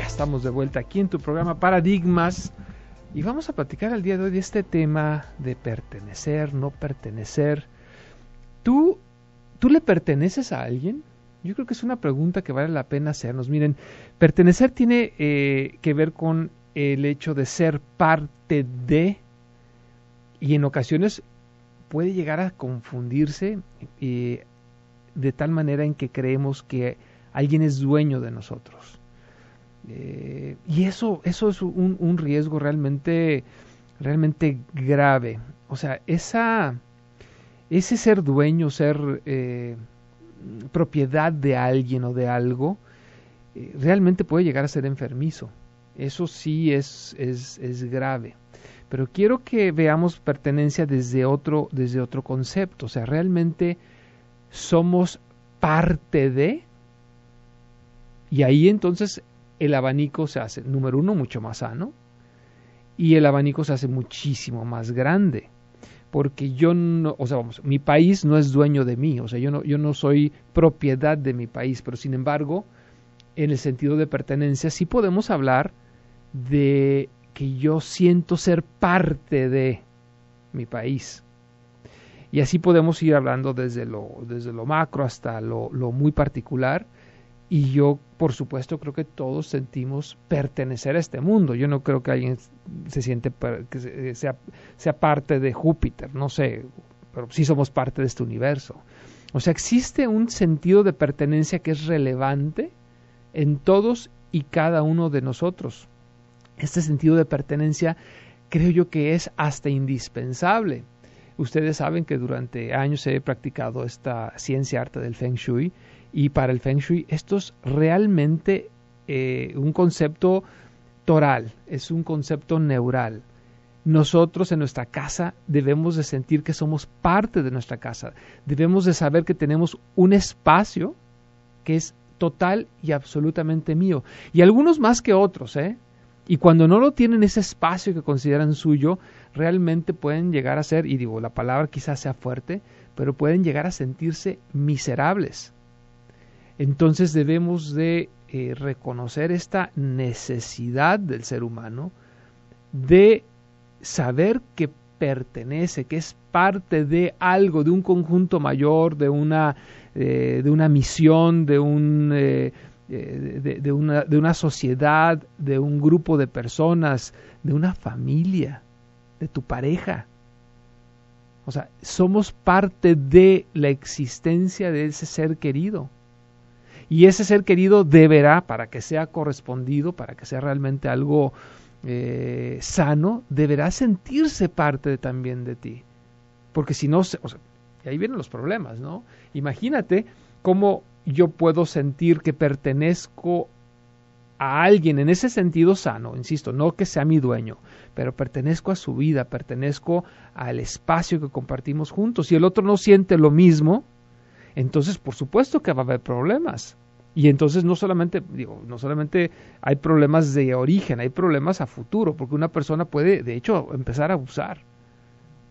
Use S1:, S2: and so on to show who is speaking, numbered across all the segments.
S1: Ya estamos de vuelta aquí en tu programa Paradigmas y vamos a platicar el día de hoy de este tema de pertenecer, no pertenecer. ¿Tú le perteneces a alguien? Yo creo que es una pregunta que vale la pena hacernos. Miren, pertenecer tiene que ver con el hecho de ser parte de, y en ocasiones puede llegar a confundirse de tal manera en que creemos que alguien es dueño de nosotros. Y eso es un riesgo realmente grave. O sea, ese ser dueño, ser propiedad de alguien o de algo, realmente puede llegar a ser enfermizo. Eso sí es grave. Pero quiero que veamos pertenencia desde otro concepto. O sea, realmente somos parte de, y ahí entonces el abanico se hace, número uno, mucho más sano, y el abanico se hace muchísimo más grande, porque yo no, o sea, vamos, mi país no es dueño de mí, o sea, yo no soy propiedad de mi país, pero sin embargo, en el sentido de pertenencia, sí podemos hablar de que yo siento ser parte de mi país. Y así podemos ir hablando desde lo macro hasta lo muy particular. Y yo, por supuesto, creo que todos sentimos pertenecer a este mundo. Yo no creo que alguien se siente que sea parte de Júpiter, no sé, pero sí somos parte de este universo. O sea, existe un sentido de pertenencia que es relevante en todos y cada uno de nosotros. Este sentido de pertenencia creo yo que es hasta indispensable. Ustedes saben que durante años he practicado esta ciencia arte del Feng Shui, y para el Feng Shui esto es realmente un concepto toral, es un concepto neural. Nosotros en nuestra casa debemos de sentir que somos parte de nuestra casa, debemos de saber que tenemos un espacio que es total y absolutamente mío, y algunos más que otros, y cuando no lo tienen ese espacio que consideran suyo, realmente pueden llegar a ser, y digo, la palabra quizás sea fuerte, pero pueden llegar a sentirse miserables. Entonces debemos de reconocer esta necesidad del ser humano de saber que pertenece, que es parte de algo, de un conjunto mayor, de una misión, de una sociedad, de un grupo de personas, de una familia, de tu pareja. O sea, somos parte de la existencia de ese ser querido. Y ese ser querido deberá, para que sea correspondido, para que sea realmente algo sano, deberá sentirse parte también de ti. Porque si no, o sea, y ahí vienen los problemas, ¿no? Imagínate cómo yo puedo sentir que pertenezco a alguien en ese sentido sano, insisto, no que sea mi dueño, pero pertenezco a su vida, pertenezco al espacio que compartimos juntos. Si el otro no siente lo mismo, entonces por supuesto que va a haber problemas. Y entonces no solamente hay problemas de origen, hay problemas a futuro, porque una persona puede, de hecho, empezar a abusar.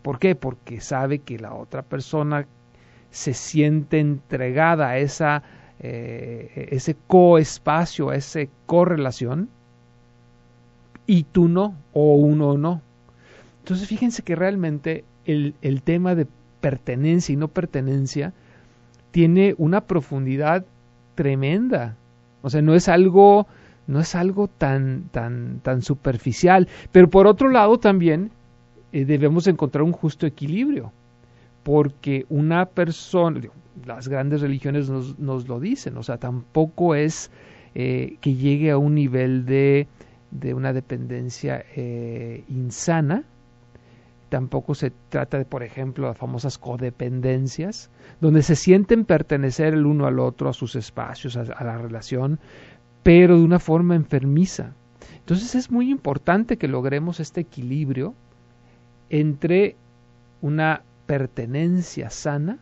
S1: ¿Por qué? Porque sabe que la otra persona se siente entregada a ese coespacio, a esa correlación, y tú no, o uno no. Entonces fíjense que realmente el tema de pertenencia y no pertenencia tiene una profundidad tremenda. O sea, no es algo tan superficial. Pero por otro lado también debemos encontrar un justo equilibrio, porque una persona, las grandes religiones nos lo dicen, o sea, tampoco es que llegue a un nivel de una dependencia insana. Tampoco se trata de, por ejemplo, las famosas codependencias, donde se sienten pertenecer el uno al otro, a sus espacios, a la relación, pero de una forma enfermiza. Entonces es muy importante que logremos este equilibrio entre una pertenencia sana,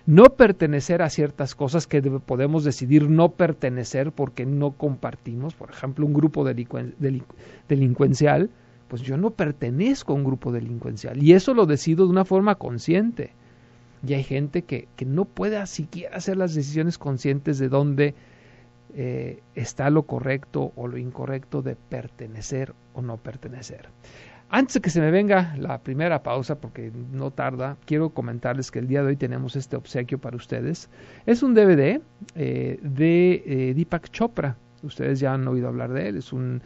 S1: no pertenecer a ciertas cosas que podemos decidir no pertenecer porque no compartimos, por ejemplo, un grupo delincuencial, pues yo no pertenezco a un grupo delincuencial, y eso lo decido de una forma consciente. Y hay gente que no puede siquiera hacer las decisiones conscientes de dónde está lo correcto o lo incorrecto de pertenecer o no pertenecer. Antes de que se me venga la primera pausa, porque no tarda, quiero comentarles que el día de hoy tenemos este obsequio para ustedes. Es un DVD de Deepak Chopra. Ustedes ya han oído hablar de él. Es un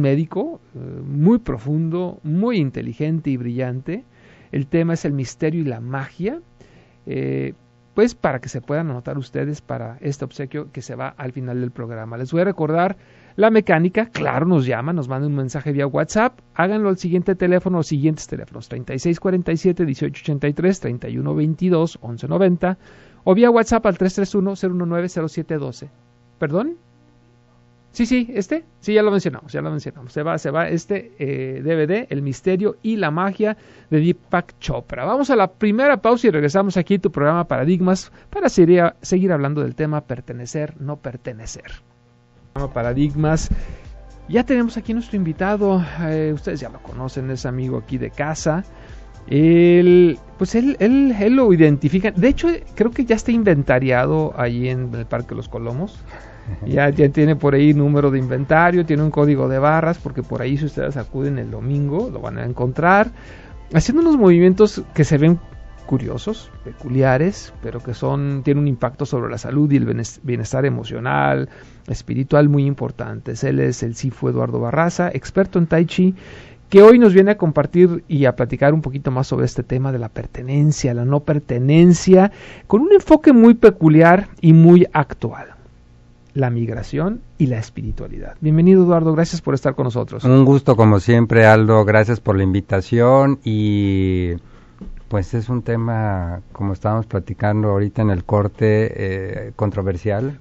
S1: médico muy profundo, muy inteligente y brillante. El tema es el misterio y la magia. Pues para que se puedan anotar ustedes para este obsequio que se va al final del programa. Les voy a recordar la mecánica. Claro, nos llaman, nos mandan un mensaje vía WhatsApp. Háganlo al siguiente teléfono, los siguientes teléfonos: 3647-1883, 3122-1190, o vía WhatsApp al 331-019-0712. ¿Perdón? Sí, sí, ya lo mencionamos. Se va este DVD, El misterio y la magia de Deepak Chopra. Vamos a la primera pausa y regresamos aquí a tu programa Paradigmas para seguir hablando del tema pertenecer, no pertenecer. Paradigmas. Ya tenemos aquí nuestro invitado, ustedes ya lo conocen, es amigo aquí de casa. Él lo identifica. De hecho, creo que ya está inventariado ahí en el Parque Los Colomos. Ya tiene por ahí número de inventario, tiene un código de barras, porque por ahí si ustedes acuden el domingo lo van a encontrar haciendo unos movimientos que se ven curiosos, peculiares, pero que tienen un impacto sobre la salud y el bienestar emocional, espiritual muy importantes. Él es el Sifu Eduardo Barraza, experto en Tai Chi, que hoy nos viene a compartir y a platicar un poquito más sobre este tema de la pertenencia, la no pertenencia, con un enfoque muy peculiar y muy actual: la migración y la espiritualidad. Bienvenido, Eduardo, gracias por estar con nosotros.
S2: Un gusto como siempre, Aldo, gracias por la invitación. Y pues es un tema, como estábamos platicando ahorita en el corte, controversial.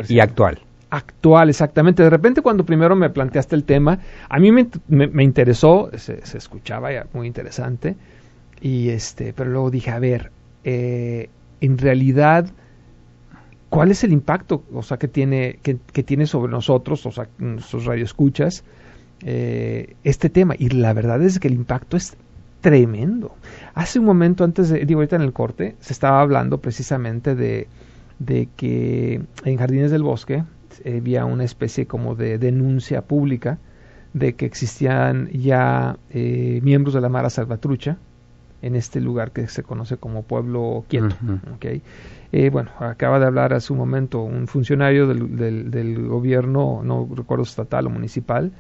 S2: Y actual.
S1: Actual, exactamente. De repente, cuando primero me planteaste el tema, a mí me interesó, se escuchaba ya muy interesante, pero luego dije, a ver, en realidad, ¿cuál es el impacto, que tiene sobre nosotros, nuestros radioescuchas, este tema? Y la verdad es que el impacto es tremendo. Hace un momento, ahorita en el corte, se estaba hablando precisamente de que en Jardines del Bosque había una especie como de denuncia pública de que existían ya miembros de la Mara Salvatrucha en este lugar que se conoce como Pueblo Quieto.
S2: Uh-huh.
S1: ¿Okay? Acaba de hablar hace un momento un funcionario del gobierno, no recuerdo estatal o municipal,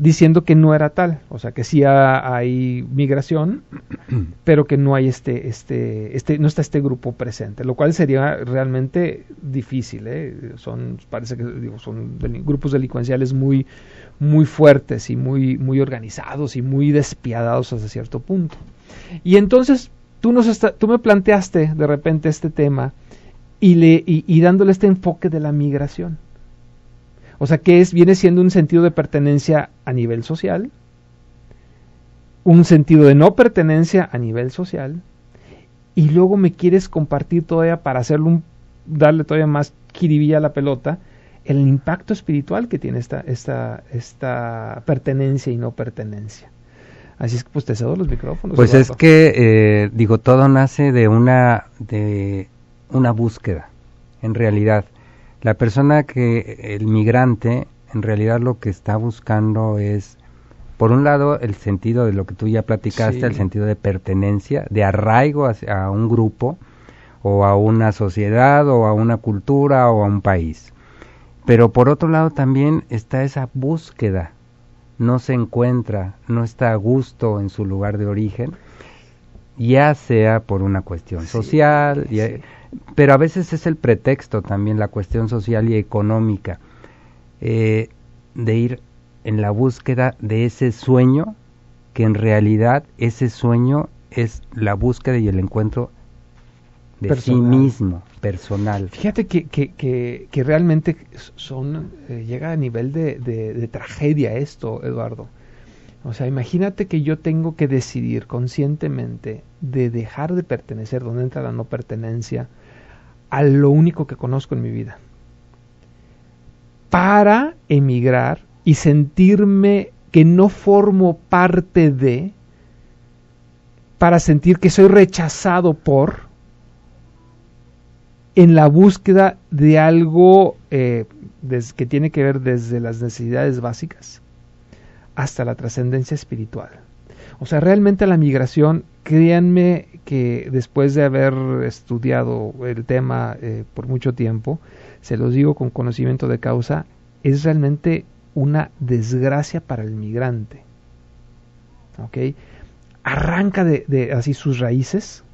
S1: diciendo que no era tal, que sí hay migración, pero que no hay no está este grupo presente, lo cual sería realmente difícil, parece que son grupos delincuenciales muy, muy fuertes y muy, muy organizados y muy despiadados hasta cierto punto. Y entonces tú me planteaste de repente este tema y dándole este enfoque de la migración. Que viene siendo un sentido de pertenencia a nivel social, un sentido de no pertenencia a nivel social, y luego me quieres compartir todavía, para darle todavía más jiribilla a la pelota, el impacto espiritual que tiene esta pertenencia y no pertenencia. Así es que pues te cedo los micrófonos.
S2: Pues Eduardo. Es que, todo nace de una búsqueda, en realidad. La persona el migrante, en realidad lo que está buscando es, por un lado, el sentido de lo que tú ya platicaste, sí, el sentido de pertenencia, de arraigo a un grupo, o a una sociedad, o a una cultura, o a un país. Pero por otro lado también está esa búsqueda, no se encuentra, no está a gusto en su lugar de origen, ya sea por una cuestión social, sí. Pero a veces es el pretexto también, la cuestión social y económica, de ir en la búsqueda de ese sueño, que en realidad ese sueño es la búsqueda y el encuentro de personal. Sí mismo, personal.
S1: Fíjate que realmente llega a nivel de tragedia esto, Eduardo. Imagínate que yo tengo que decidir conscientemente de dejar de pertenecer, donde entra la no pertenencia, a lo único que conozco en mi vida, para emigrar y sentirme que no formo parte de, para sentir que soy rechazado por, en la búsqueda de algo que tiene que ver desde las necesidades básicas hasta la trascendencia espiritual. O sea, realmente la migración, créanme que después de haber estudiado el tema por mucho tiempo, se los digo con conocimiento de causa, es realmente una desgracia para el migrante. ¿Ok? Arranca de así sus raíces,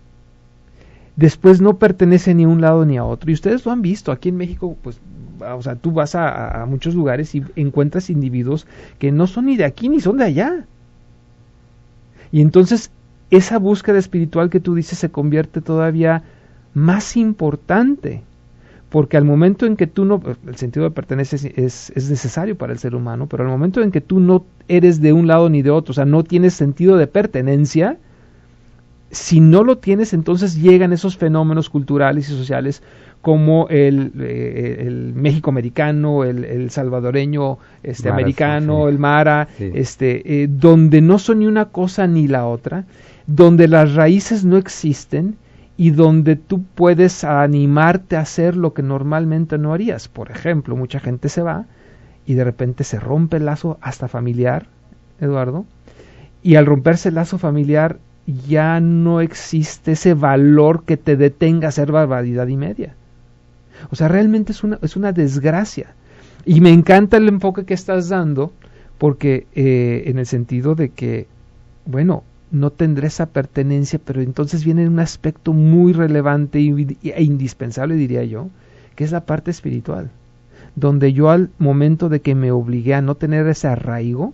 S1: después no pertenece ni a un lado ni a otro. Y ustedes lo han visto, aquí en México, pues, o sea, tú vas a muchos lugares y encuentras individuos que no son ni de aquí ni son de allá. Y entonces esa búsqueda espiritual que tú dices se convierte todavía más importante, porque al momento en que tú no, el sentido de pertenencia es necesario para el ser humano, pero al momento en que tú no eres de un lado ni de otro, o sea, no tienes sentido de pertenencia, si no lo tienes, entonces llegan esos fenómenos culturales y sociales como el México americano, el salvadoreño Mara, americano, sí. El Mara, sí. Donde no son ni una cosa ni la otra, donde las raíces no existen y donde tú puedes animarte a hacer lo que normalmente no harías. Por ejemplo, mucha gente se va y de repente se rompe el lazo hasta familiar, Eduardo, y al romperse el lazo familiar ya no existe ese valor que te detenga a hacer barbaridad y media. O sea, realmente es una desgracia. Y me encanta el enfoque que estás dando, porque en el sentido de que, bueno, no tendré esa pertenencia, pero entonces viene un aspecto muy relevante e indispensable, diría yo, que es la parte espiritual, donde yo al momento de que me obligué a no tener ese arraigo,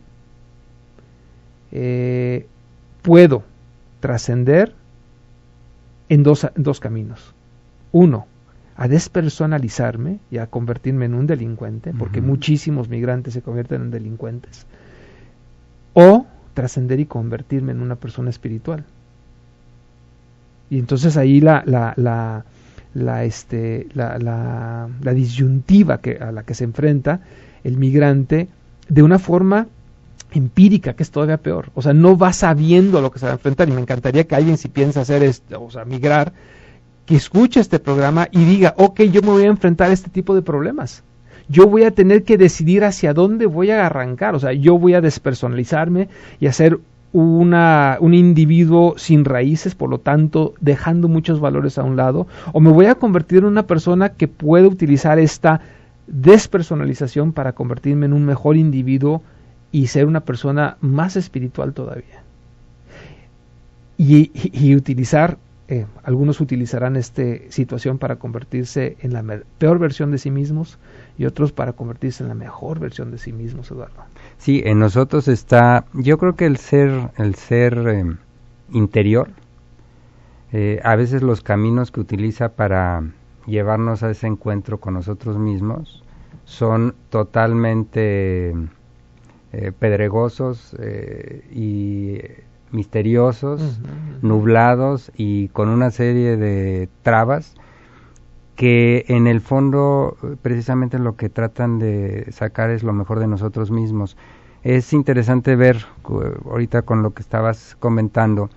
S1: puedo trascender en dos caminos. Uno, a despersonalizarme y a convertirme en un delincuente, porque muchísimos migrantes se convierten en delincuentes, o trascender y convertirme en una persona espiritual. Y entonces ahí la disyuntiva a la que se enfrenta el migrante de una forma empírica, que es todavía peor. O sea, no va sabiendo a lo que se va a enfrentar, y me encantaría que alguien, si piensa hacer esto, o sea, migrar, que escuche este programa y diga, ok, yo me voy a enfrentar a este tipo de problemas. Yo voy a tener que decidir hacia dónde voy a arrancar. O sea, yo voy a despersonalizarme y a ser un individuo sin raíces, por lo tanto, dejando muchos valores a un lado, o me voy a convertir en una persona que puede utilizar esta despersonalización para convertirme en un mejor individuo y ser una persona más espiritual todavía. Y utilizar, algunos utilizarán esta situación para convertirse en la peor versión de sí mismos y otros para convertirse en la mejor versión de sí mismos, Eduardo.
S2: Sí, en nosotros está, yo creo que el ser interior, a veces los caminos que utiliza para llevarnos a ese encuentro con nosotros mismos son totalmente pedregosos y misteriosos, nublados y con una serie de trabas que en el fondo precisamente lo que tratan de sacar es lo mejor de nosotros mismos. Es interesante ver, ahorita con lo que estabas comentando,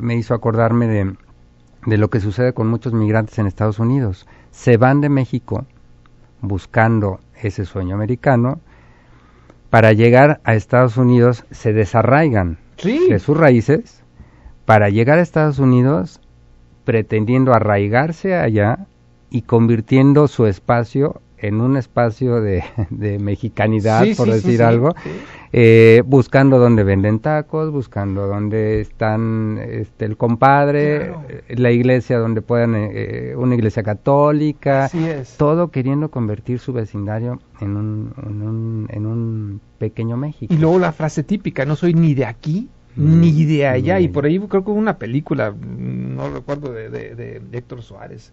S2: me hizo acordarme de lo que sucede con muchos migrantes en Estados Unidos. Se van de México buscando ese sueño americano, para llegar a Estados Unidos se desarraigan de sus raíces, para llegar a Estados Unidos pretendiendo arraigarse allá y convirtiendo su espacio en un espacio de mexicanidad, por decir algo, buscando donde venden tacos, buscando donde están el compadre, la iglesia donde puedan, una iglesia católica, todo queriendo convertir su vecindario en un pequeño México.
S1: Y luego la frase típica, no soy ni de aquí ni de allá, y por ahí creo que hubo una película, no recuerdo, de Héctor Suárez,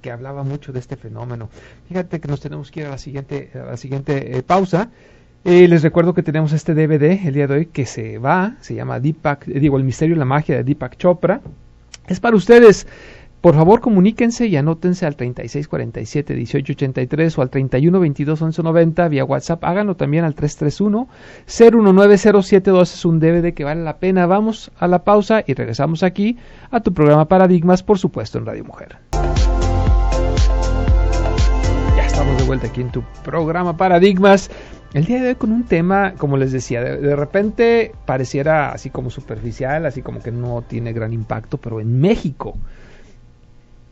S1: que hablaba mucho de este fenómeno. Fíjate que nos tenemos que ir a la siguiente pausa. Les recuerdo que tenemos este DVD el día de hoy que se llama El misterio y la magia de Deepak Chopra. Es para ustedes. Por favor, comuníquense y anótense al 3647-1883 o al 3122-1190 vía WhatsApp. Háganlo también al 331-019-072. Es un DVD que vale la pena. Vamos a la pausa y regresamos aquí a tu programa Paradigmas, por supuesto, en Radio Mujer. Estamos de vuelta aquí en tu programa Paradigmas. El día de hoy con un tema, como les decía, de repente pareciera así como superficial, así como que no tiene gran impacto, pero en México,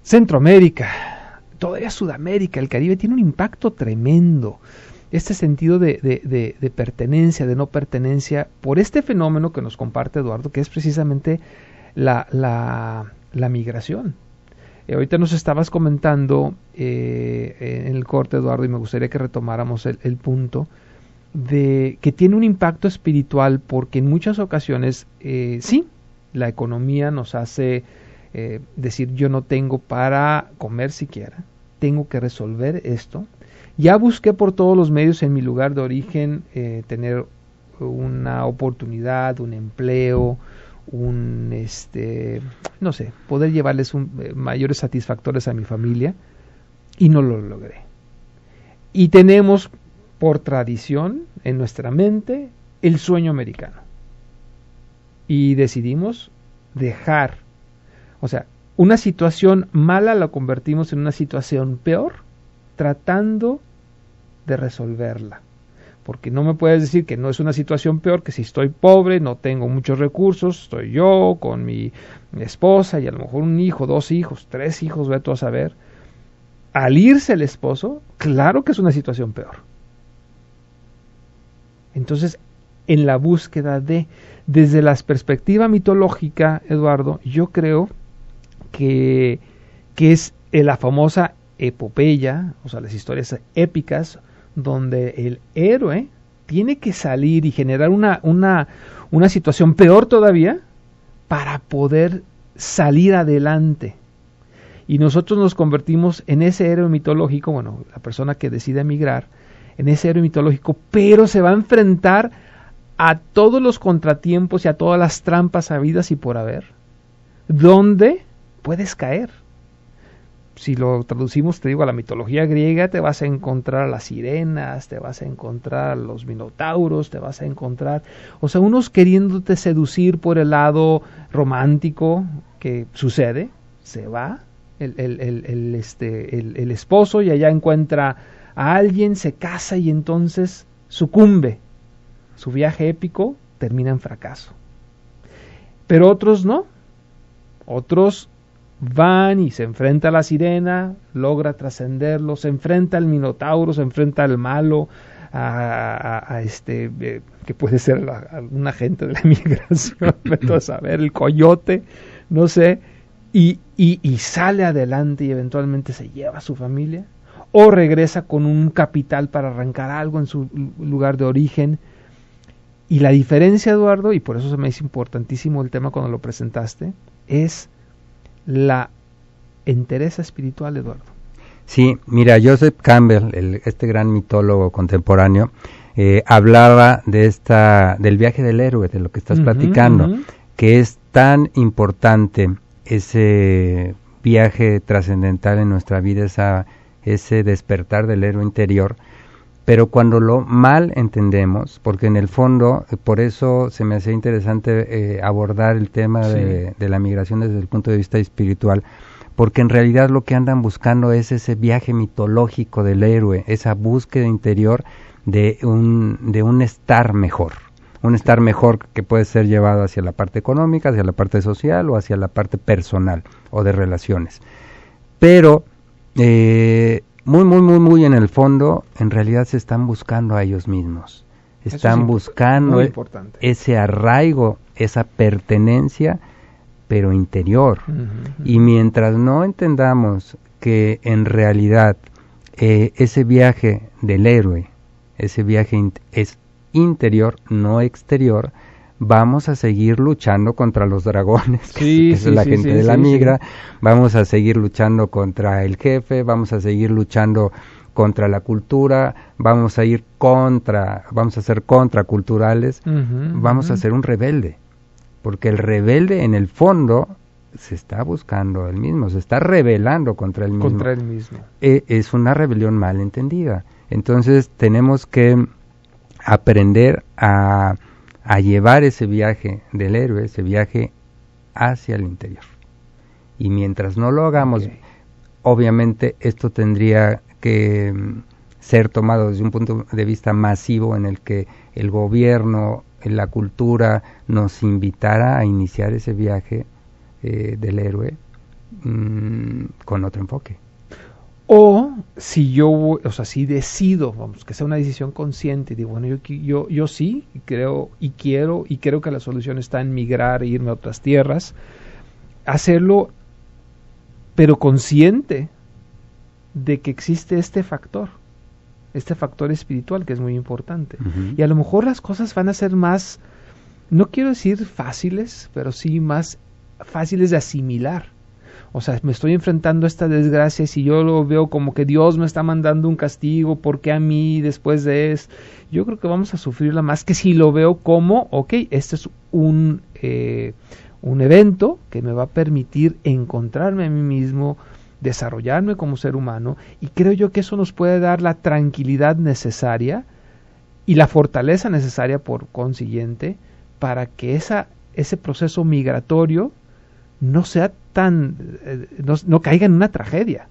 S1: Centroamérica, todavía Sudamérica, el Caribe, tiene un impacto tremendo. Este sentido de pertenencia, de no pertenencia, por este fenómeno que nos comparte Eduardo, que es precisamente la migración. Ahorita nos estabas comentando en el corte, Eduardo, y me gustaría que retomáramos el punto de que tiene un impacto espiritual, porque en muchas ocasiones, sí, la economía nos hace decir yo no tengo para comer siquiera, tengo que resolver esto. Ya busqué por todos los medios en mi lugar de origen tener una oportunidad, un empleo, no sé, poder llevarles mayores satisfactores a mi familia, y no lo logré. Y tenemos por tradición en nuestra mente el sueño americano. Y decidimos dejar, o sea, una situación mala la convertimos en una situación peor, tratando de resolverla. Porque no me puedes decir que no es una situación peor, que si estoy pobre, no tengo muchos recursos, estoy yo con mi esposa y a lo mejor un hijo, 2 hijos, 3 hijos, ve tú a saber. Al irse el esposo, claro que es una situación peor. Entonces, en la búsqueda desde la perspectiva mitológica, Eduardo, yo creo que es la famosa epopeya, o sea, las historias épicas, donde el héroe tiene que salir y generar una situación peor todavía para poder salir adelante. Y nosotros nos convertimos en ese héroe mitológico, bueno, la persona que decide emigrar, en ese héroe mitológico, pero se va a enfrentar a todos los contratiempos y a todas las trampas habidas y por haber, donde puedes caer. Si lo traducimos, te digo, a la mitología griega, te vas a encontrar a las sirenas, te vas a encontrar a los minotauros, te vas a encontrar, o sea, unos queriéndote seducir por el lado romántico, que sucede, se va el esposo y allá encuentra a alguien, se casa y entonces sucumbe. Su viaje épico termina en fracaso. Pero otros no, otros van y se enfrenta a la sirena, logra trascenderlo, se enfrenta al minotauro, se enfrenta al malo, que puede ser un agente de la migración, a saber, el coyote, no sé, y sale adelante y eventualmente se lleva a su familia, o regresa con un capital para arrancar algo en su lugar de origen. Y la diferencia, Eduardo, y por eso se me hizo importantísimo el tema cuando lo presentaste, es la entereza espiritual, Eduardo.
S2: Sí, mira, Joseph Campbell, este gran mitólogo contemporáneo, hablaba del viaje del héroe, de lo que estás platicando, que es tan importante ese viaje trascendental en nuestra vida, ese despertar del héroe interior, pero cuando lo mal entendemos, porque en el fondo, por eso se me hacía interesante abordar el tema de la migración desde el punto de vista espiritual, porque en realidad lo que andan buscando es ese viaje mitológico del héroe, esa búsqueda interior de un estar mejor, que puede ser llevado hacia la parte económica, hacia la parte social o hacia la parte personal o de relaciones. Pero muy en el fondo, en realidad se están buscando a ellos mismos. Están buscando ese arraigo, esa pertenencia, pero interior. Y mientras no entendamos que en realidad ese viaje del héroe, ese viaje es interior, no exterior, vamos a seguir luchando contra los dragones, que es la gente de la migra, vamos a seguir luchando contra el jefe, vamos a seguir luchando contra la cultura, vamos a ser contraculturales, vamos a ser un rebelde, porque el rebelde en el fondo se está buscando él mismo, se está rebelando contra él mismo. Es una rebelión mal entendida. Entonces tenemos que aprender a llevar ese viaje del héroe, ese viaje hacia el interior. Y mientras no lo hagamos, obviamente esto tendría que ser tomado desde un punto de vista masivo en el que el gobierno, la cultura nos invitara a iniciar ese viaje del héroe con otro enfoque.
S1: O si yo, si decido, que sea una decisión consciente, digo, bueno, yo sí creo y creo que la solución está en migrar e irme a otras tierras, hacerlo, pero consciente de que existe este factor espiritual que es muy importante.
S2: Uh-huh.
S1: Y a lo mejor las cosas van a ser más, no quiero decir fáciles, pero sí más fáciles de asimilar. O sea, me estoy enfrentando a esta desgracia y si yo lo veo como que Dios me está mandando un castigo, ¿por qué a mí después de esto? Yo creo que vamos a sufrirla más que si lo veo como, este es un evento que me va a permitir encontrarme a mí mismo, desarrollarme como ser humano, y creo yo que eso nos puede dar la tranquilidad necesaria y la fortaleza necesaria por consiguiente para que ese proceso migratorio no sea no caiga en una tragedia.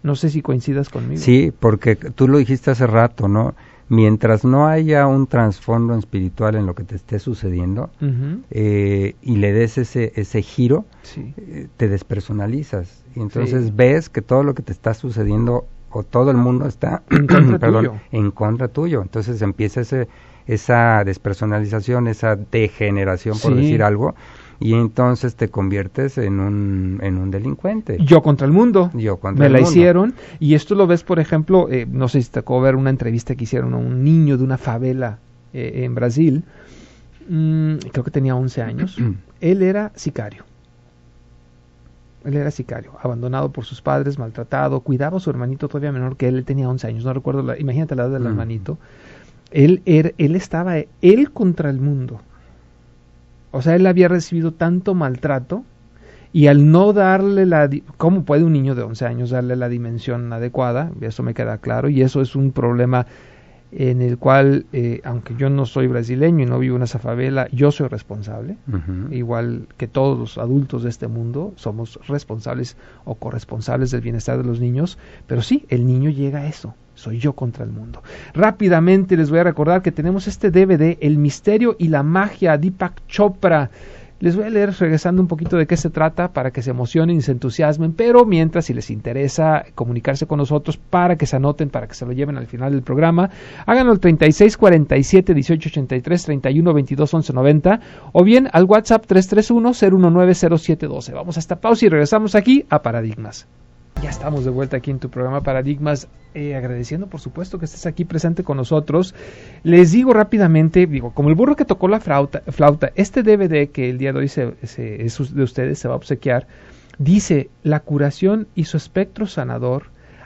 S1: No sé si coincidas conmigo.
S2: Sí, porque tú lo dijiste hace rato, ¿no? Mientras no haya un trasfondo espiritual en lo que te esté sucediendo,
S1: uh-huh,
S2: y le des ese giro,
S1: sí,
S2: te despersonalizas. Y entonces ves que todo lo que te está sucediendo, o todo el mundo está en contra tuyo. Entonces empieza esa despersonalización, esa degeneración, por decir algo, y entonces te conviertes en un delincuente.
S1: Yo contra el mundo. Me la hicieron. Y esto lo ves, por ejemplo, no sé si te tocó ver una entrevista que hicieron a un niño de una favela en Brasil. Creo que tenía 11 años. Él era sicario, abandonado por sus padres, maltratado, cuidaba a su hermanito todavía menor que él tenía 11 años, no recuerdo, imagínate la edad del hermanito. Él estaba contra el mundo. O sea, él había recibido tanto maltrato y al no darle ¿cómo puede un niño de 11 años darle la dimensión adecuada? Eso me queda claro, y eso es un problema en el cual, aunque yo no soy brasileño y no vivo en esa favela, yo soy responsable, uh-huh, igual que todos los adultos de este mundo, somos responsables o corresponsables del bienestar de los niños, pero sí, el niño llega a eso. Soy yo contra el mundo. Rápidamente les voy a recordar que tenemos este DVD, El misterio y la magia, Deepak Chopra. Les voy a leer regresando un poquito de qué se trata para que se emocionen y se entusiasmen, pero mientras, si les interesa comunicarse con nosotros para que se anoten, para que se lo lleven al final del programa, háganlo al 36 47 18 83 31 22 11 90 o bien al WhatsApp 331 019 07 12. Vamos a esta pausa y regresamos aquí a Paradigmas. Ya estamos de vuelta aquí en tu programa Paradigmas, agradeciendo por supuesto que estés aquí presente con nosotros. Les digo rápidamente, como el burro que tocó la flauta, este DVD que el día de hoy es de ustedes, se va a obsequiar, dice: la curación y su espectro sanador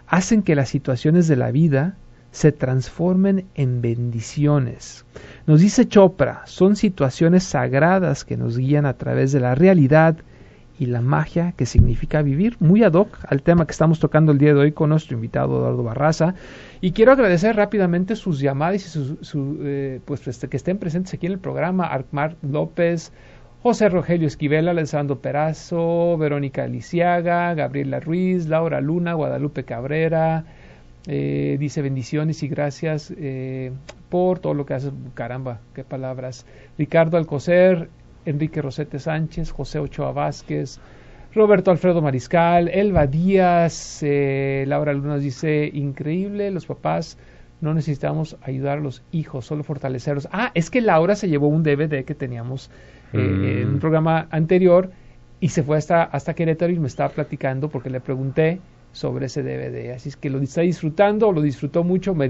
S1: hacen que las situaciones de la vida se transformen en bendiciones. Nos dice Chopra, son situaciones sagradas que nos guían a través de la realidad y la magia que significa vivir, muy ad hoc al tema que estamos tocando el día de hoy con nuestro invitado Eduardo Barraza. Y quiero agradecer rápidamente sus llamadas y que estén presentes aquí en el programa: Arcmar López, José Rogelio Esquivel, Alessandro Perazo, Verónica Lisiaga, Gabriela Ruiz, Laura Luna, Guadalupe Cabrera. Dice bendiciones y gracias por todo lo que haces. Caramba, qué palabras. Ricardo Alcocer, Enrique Rosete Sánchez, José Ochoa Vázquez, Roberto Alfredo Mariscal, Elba Díaz, Laura Luna dice: increíble, los papás no necesitamos ayudar a los hijos, solo fortalecerlos. Es que Laura se llevó un DVD que teníamos en un programa anterior y se fue hasta Querétaro y me estaba platicando porque le pregunté sobre ese DVD, así es que lo está disfrutando, lo disfrutó mucho, me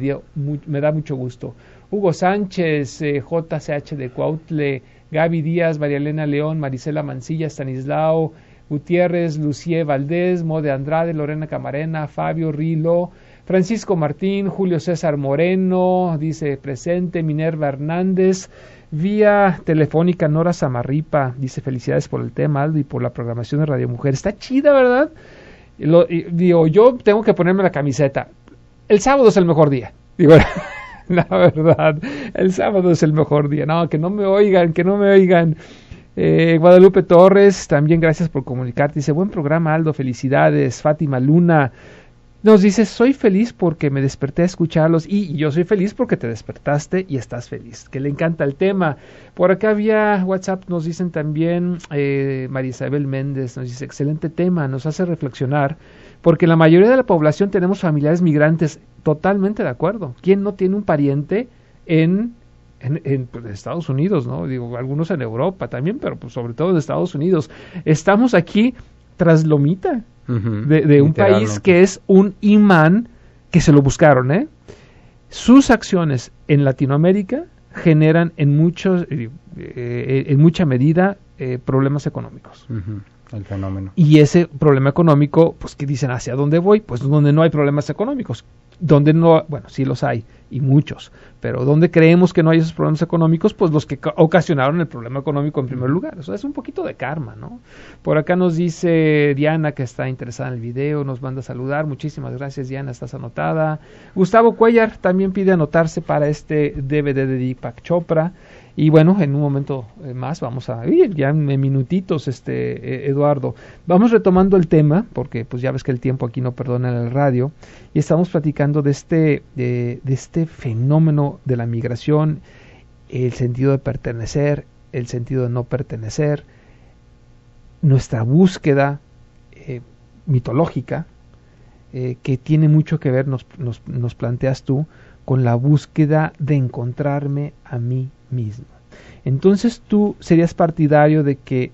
S1: da mucho gusto. Hugo Sánchez, JCH de Cuautle, Gaby Díaz, María Elena León, Marisela Mancilla, Stanislao Gutiérrez, Lucie Valdés, Mode Andrade, Lorena Camarena, Fabio Rilo, Francisco Martín, Julio César Moreno, dice presente, Minerva Hernández, vía telefónica Nora Samarripa, dice felicidades por el tema, Aldo, y por la programación de Radio Mujer. Está chida, ¿verdad? Yo tengo que ponerme la camiseta. El sábado es el mejor día. La verdad, el sábado es el mejor día. No, que no me oigan. Guadalupe Torres, también gracias por comunicarte. Dice: buen programa, Aldo, felicidades. Fátima Luna, Nos dice, soy feliz porque me desperté a escucharlos y yo soy feliz porque te despertaste y estás feliz, que le encanta el tema. Por acá vía WhatsApp nos dicen también, María Isabel Méndez nos dice, excelente tema, nos hace reflexionar, porque la mayoría de la población tenemos familiares migrantes, totalmente de acuerdo. ¿Quién no tiene un pariente en pues, Estados Unidos, ¿no? Digo, algunos en Europa también, pero pues, sobre todo en Estados Unidos. Estamos aquí tras lomita. De un país que es un imán que se lo buscaron, ¿eh? Sus acciones en Latinoamérica generan en mucha medida problemas económicos.
S2: El fenómeno.
S1: Y ese problema económico, pues que dicen, ¿hacia dónde voy? Pues donde no hay problemas económicos. Donde no, bueno, sí los hay, y muchos, pero donde creemos que no hay esos problemas económicos, pues los que ocasionaron el problema económico en primer lugar. Eso es un poquito de karma, ¿no? Por acá nos dice Diana, que está interesada en el video, nos manda a saludar. Muchísimas gracias, Diana, estás anotada. Gustavo Cuellar también pide anotarse para este DVD de Deepak Chopra. Y bueno, en un momento más vamos a ir, ya en minutitos, Eduardo, vamos retomando el tema, porque pues ya ves que el tiempo aquí no perdona en el radio, y estamos platicando de este fenómeno de la migración, el sentido de pertenecer, el sentido de no pertenecer, nuestra búsqueda mitológica, que tiene mucho que ver, nos planteas tú, con la búsqueda de encontrarme a mí mismo. Entonces tú serías partidario de que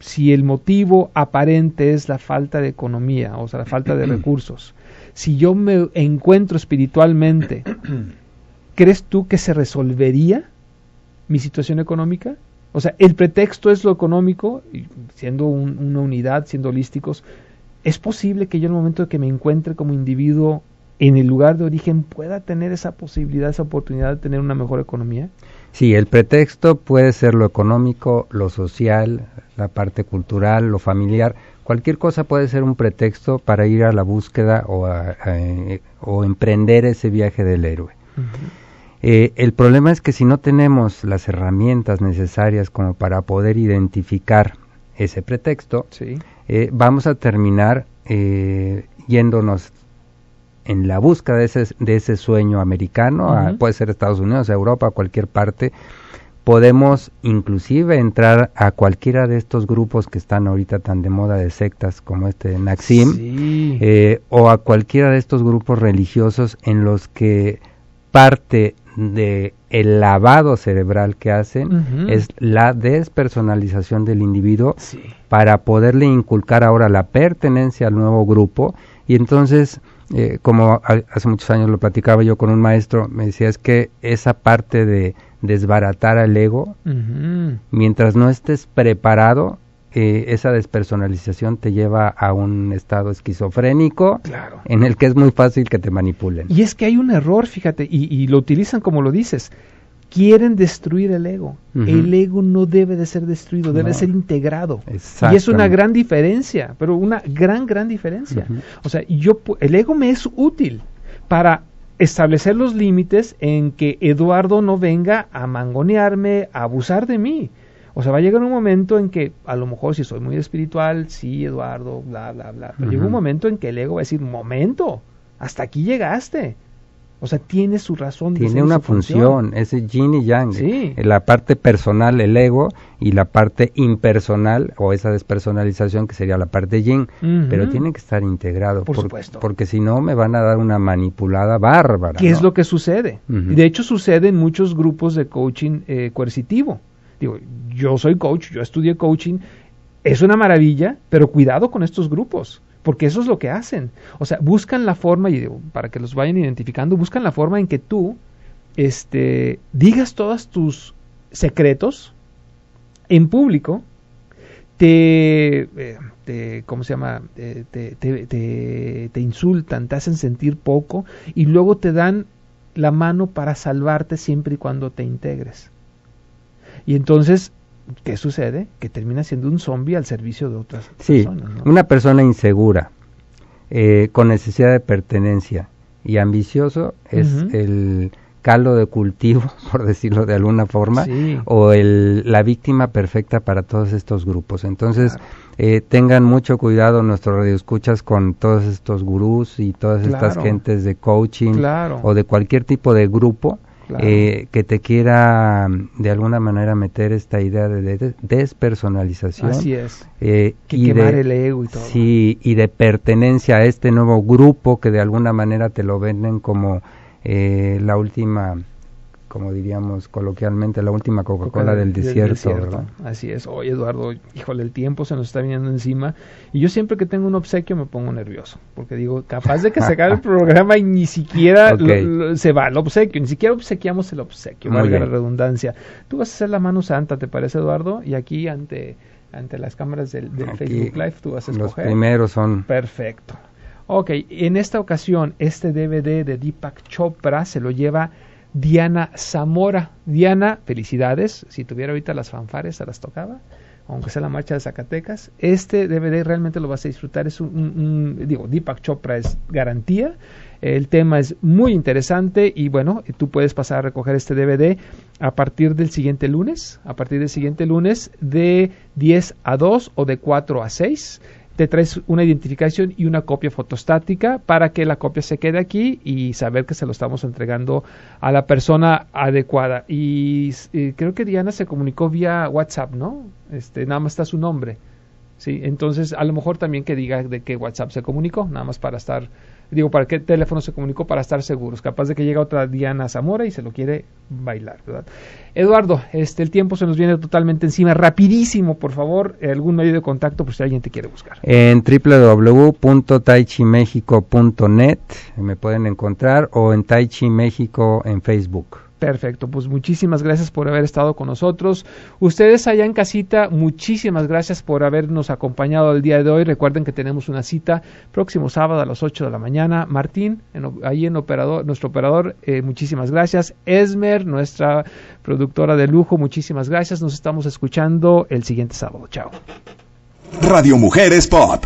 S1: si el motivo aparente es la falta de economía, o sea, la falta de recursos, si yo me encuentro espiritualmente, ¿crees tú que se resolvería mi situación económica? O sea, el pretexto es lo económico, siendo una unidad, siendo holísticos, ¿es posible que yo en el momento de que me encuentre como individuo en el lugar de origen pueda tener esa posibilidad, esa oportunidad de tener una mejor economía?
S2: Sí, el pretexto puede ser lo económico, lo social, la parte cultural, lo familiar. Cualquier cosa puede ser un pretexto para ir a la búsqueda o emprender ese viaje del héroe. El problema es que si no tenemos las herramientas necesarias como para poder identificar ese pretexto, sí, vamos a terminar yéndonos en la búsqueda de ese sueño americano, puede ser Estados Unidos, Europa, cualquier parte. Podemos inclusive entrar a cualquiera de estos grupos que están ahorita tan de moda de sectas como Naxim, sí, o a cualquiera de estos grupos religiosos en los que parte de el lavado cerebral que hacen es la despersonalización del individuo, sí, para poderle inculcar ahora la pertenencia al nuevo grupo. Y entonces, como hace muchos años lo platicaba yo con un maestro, me decía, es que esa parte de desbaratar al ego, mientras no estés preparado, esa despersonalización te lleva a un estado esquizofrénico, claro, en el que es muy fácil que te manipulen.
S1: Y es que hay un error, fíjate, y lo utilizan como lo dices. Quieren destruir el ego. El ego no debe de ser destruido, debe ser integrado. Y es una gran diferencia, pero una gran diferencia. O sea, el ego me es útil para establecer los límites en que Eduardo no venga a mangonearme, a abusar de mí. O sea, va a llegar un momento en que, a lo mejor si soy muy espiritual, sí, Eduardo, bla, bla, bla, pero llega un momento en que el ego va a decir, momento, hasta aquí llegaste. O sea, tiene su razón de ser.
S2: Tiene una función, ese yin y yang, sí, la parte personal, el ego, y la parte impersonal, o esa despersonalización que sería la parte yin, pero tiene que estar integrado.
S1: Por supuesto.
S2: Porque si no, me van a dar una manipulada bárbara.
S1: ¿Qué es lo que sucede? De hecho, sucede en muchos grupos de coaching coercitivo. Digo, yo soy coach, yo estudié coaching, es una maravilla, pero cuidado con estos grupos, porque eso es lo que hacen. O sea, buscan la forma, y digo, para que los vayan identificando, buscan la forma en que tú digas todos tus secretos en público, ¿cómo se llama? Te insultan, te hacen sentir poco, y luego te dan la mano para salvarte siempre y cuando te integres. Y entonces, ¿qué sucede? Que termina siendo un zombie al servicio de otras personas, ¿no?
S2: Una persona insegura, con necesidad de pertenencia y ambicioso, es el caldo de cultivo, por decirlo de alguna forma,
S1: sí,
S2: o la víctima perfecta para todos estos grupos. Entonces, tengan mucho cuidado nuestros radioescuchas con todos estos gurús y todas estas gentes de coaching o de cualquier tipo de grupo que te quiera de alguna manera meter esta idea de despersonalización.
S1: Así es. Que quemar el ego y todo.
S2: Sí, y de pertenencia a este nuevo grupo que de alguna manera te lo venden como la última, como diríamos coloquialmente, la última Coca-Cola del desierto, ¿verdad?
S1: Así es. Oye, Eduardo, híjole, el tiempo se nos está viniendo encima y yo siempre que tengo un obsequio me pongo nervioso, porque digo, capaz de que se acabe el programa y ni siquiera se va el obsequio, ni siquiera obsequiamos el obsequio, valga la redundancia. Tú vas a hacer la mano santa, ¿te parece, Eduardo? Y aquí ante las cámaras del Facebook Live tú vas a escoger.
S2: Los primeros son...
S1: Perfecto. Ok, en esta ocasión, este DVD de Deepak Chopra se lo lleva Diana Zamora. Diana, felicidades. Si tuviera ahorita las fanfares, se las tocaba, aunque sea la marcha de Zacatecas. Este DVD realmente lo vas a disfrutar. Es Deepak Chopra es garantía. El tema es muy interesante y bueno, tú puedes pasar a recoger este DVD a partir del siguiente lunes. A partir del siguiente lunes de 10 a 2 o de 4 a 6. Te traes una identificación y una copia fotostática para que la copia se quede aquí y saber que se lo estamos entregando a la persona adecuada. Y creo que Diana se comunicó vía WhatsApp, ¿no? Nada más está su nombre. Sí, entonces a lo mejor también que diga de qué WhatsApp se comunicó, nada más para para qué teléfono se comunicó para estar seguros. Capaz de que llega otra Diana Zamora y se lo quiere bailar, ¿verdad? Eduardo, el tiempo se nos viene totalmente encima. Rapidísimo, por favor, algún medio de contacto por si alguien te quiere buscar.
S2: En www.taichimexico.net me pueden encontrar o en Taichi México en Facebook.
S1: Perfecto, pues muchísimas gracias por haber estado con nosotros. Ustedes allá en casita, muchísimas gracias por habernos acompañado el día de hoy. Recuerden que tenemos una cita próximo sábado a las 8 de la mañana. Martín, nuestro operador, muchísimas gracias. Esmer, nuestra productora de lujo, muchísimas gracias. Nos estamos escuchando el siguiente sábado. Chao.
S3: Radio Mujeres Pop.